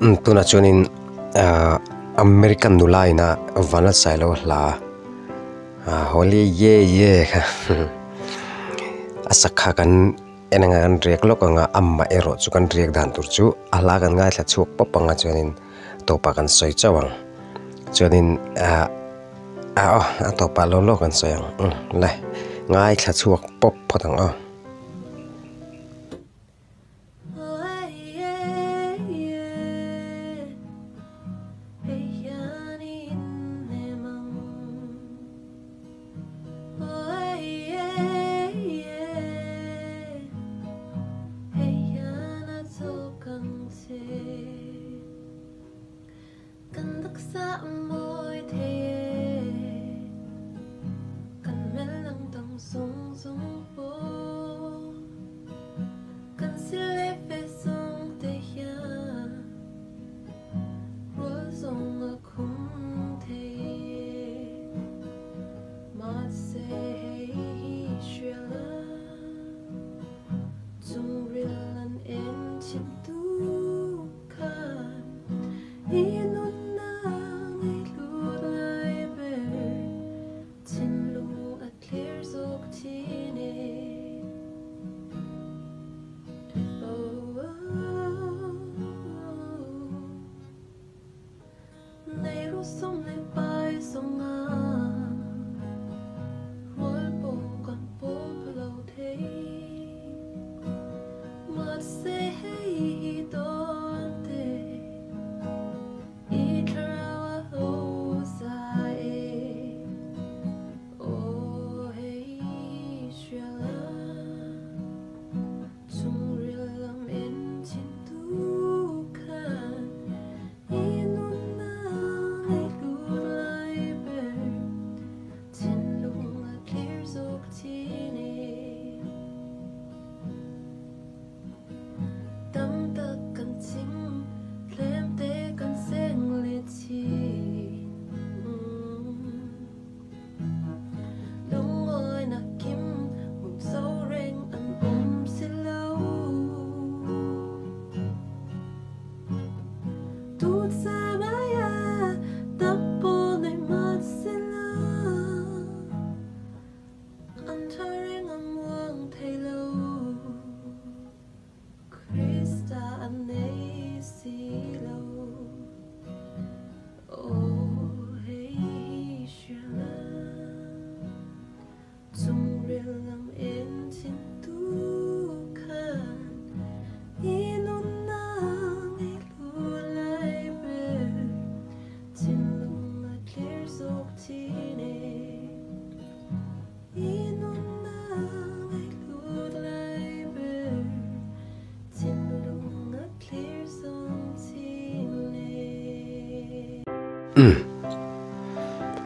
tuna chuanin American nulain na vanal Sailova la holy ye kha asakha kan enanga kan rek lok anga amma ero chu kan rek dan tur chu ala kan ngai thla chuak papanga chuanin topa kan soi chawang chuanin topa lo kan soyang lai ngai thla chuak pop photang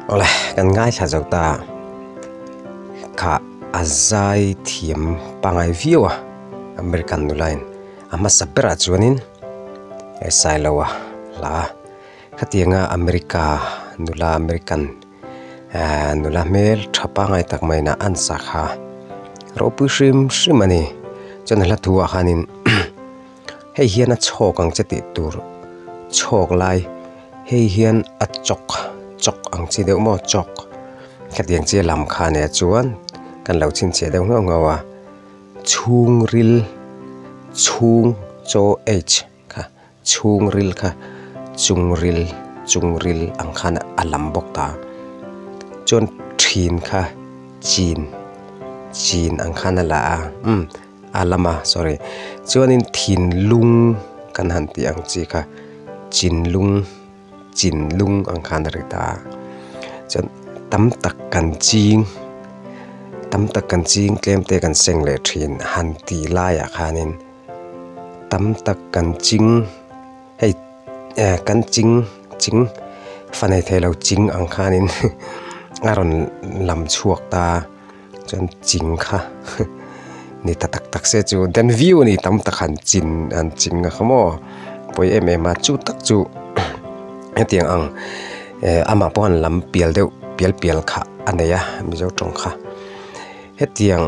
Oleh kan ngai thla zau ta kha azai thiam pangngai view American nulain ama sapera chuanin Sailova la khatianga America nula American nula mel thapa ngai tak mai na an sakha ropu shrimani chon hla thuwa khanin hei hian a chhokang chati tur chhok lai hei hian a chok ang chi deuh mo chok khatiang che lam kha ne chuan kan lo chin che deuh ngawa chung ril chung cho h kha chung ril kha chung ril ang khana alam bok ta chon thin kha chin ang khana la alama sorry chuanin thin lung kan han ti ang chi kha chin lung ang khana rita chon tam tak kan ching tlem te kan seng le thin han ti la ya khanin tam tak kan ching hei kan ching fanai thelo ching ang khanin aron lam chuak ta chon ching kha ni tak se chu den view ni tam tak han ching a khamo poi ma chu tak chu etiang ang ama pon lam pial deuh pial kha aneya mizo tong kha hetiang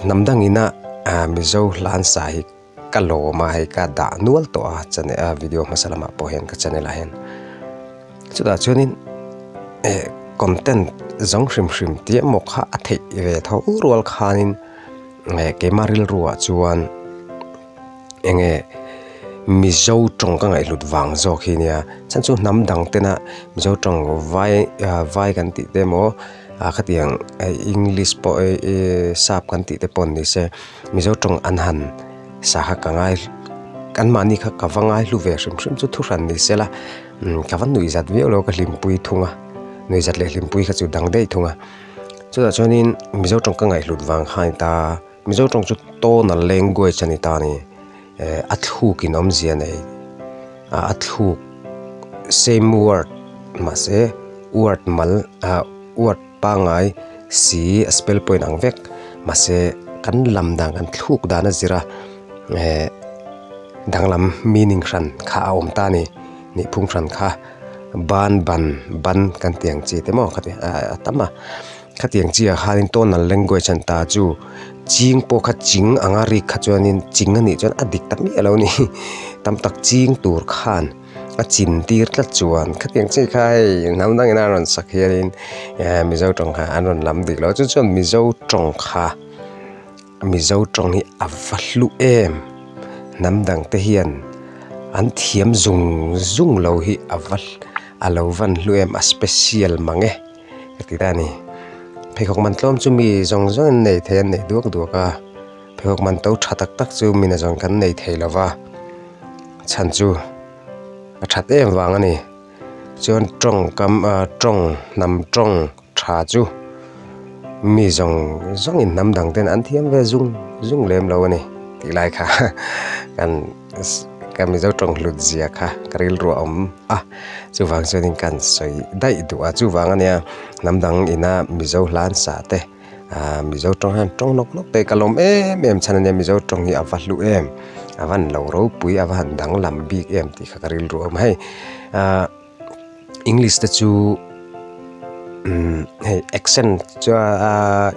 namdang ina mizo lan sa hi kalo ma hay ka da nual to a chane a video masalama po hen ka channel a hen chuda chuanin content zong shrim ti mo kha a thei ve tho rual khanin ke maril ruwa chuan enge mizo tong ka ngai lut wang zo khinia chan chu nam dang tena mizo tong vai kan ti demo khatiang English po sap kan ti te pon ni se mizo tong anhan sa ha ka ngai kan mani kha ka wangai lu ve shrim chu thu ran ni sela ka van nui zat ve lo ka limpui thunga nui zat le limpui kha chu dang dei thunga chuda chuanin mizo tong ka ngai lut wang khain ta mizo tong chu to na language ani ta ni athu kinom zia nei athu same word ma se word mal word pangai si spell point ang vek ma se kan lam dang kan thuk dana zira danglam meaning ran kha om ta ni phung ran kha ban kan tiang chi te mo khati atama khatiang chi a halin tonal language an ta chu ching po kha ching anga ri kha chuanin ching ani chuan adik tami alo ni tam tak ching tur khan a chin tir tla chuan khatiang chi khai namdang ina ron sakhiarin mizo tong kha anon lam dik lo chu mizo tong kha mizo tong hi avahlu em namdang te hian an thiam zung lo hi aval alovan luem a special mange katidani phekok man tlom chu mi zong nei thean nei duak ka phekok man to thatak tak chu mi na zong kan nei theilawa chan chu a that em wang ani chuan tong nam tong tha chu mi zong in nam dang ten an thiam ve zung lem lo ani ti lai kha kan mi zo tong lut zia kha karil ro chu wang chuanin kan soi dai du a chu wang ania namdang ina mi zo hlan sa te mi zo tong han tong nok te kalom em chanania mi zo tong hi avahlu em avan lo ro pui avan dang lam bik em ti kha karil ro mai English te chu accent cho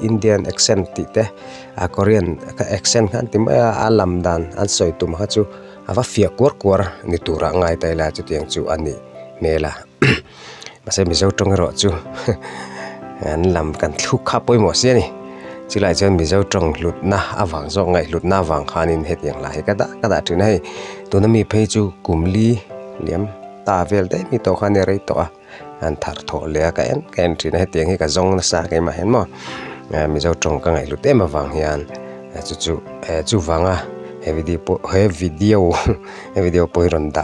Indian accent ti te Korean accent kan ti ma alam dan an soi tum ha chu ava fia kwar ni tura ngai tai la chu tiang chu ani mela mase mi zo tong ro chu an lam kan thu kha poi mo se ni chilai chen mi zo tong lut na awang zo ngai lut na wang khanin het yang la he kada thin hai tunami phei chu kumli liam ta vel dai mi to khane rei to an thar tho le ka en thin he tiang he ka zong na sa ke ma hen mo mi zo tong ka ngai lut em awang hian chu wanga he video poi ronda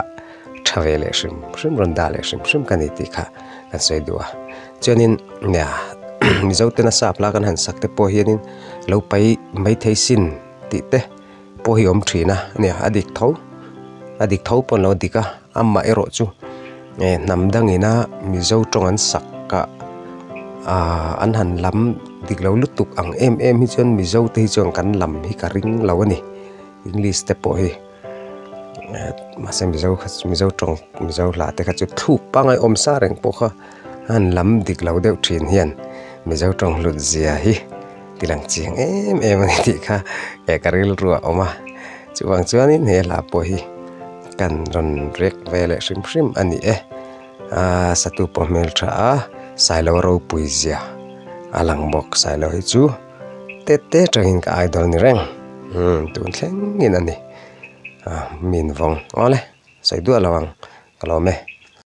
thavele shim ronda le shim kaniti kha kan soi dua chuanin nya mizo tena sapla kan han sakte po hianin lo pai mai theisin ti te po hi om thina nya adik tho pon lo dika amma ero chu namdang ina mizo tong an sakka an han lam dik lo lutuk ang em hi chuan mizo te hi chuan kan lam hi ka ring lo ani English te po hi mase mizo tong mizo la te kha chu thu pangai om sa reng po kha han lam dik lo deuh thin hian mizo tong lut zia hi tilang chiang em ani ti kha karil ruwa oma chuwang chuanin he la po hi kan ron rek vele shrim ani satu po mel tha Sailova ro puizia alang bok Sailova hi chu te tangin ka idol ni reng tun thleng in ani min vong ole sai du alawang kalome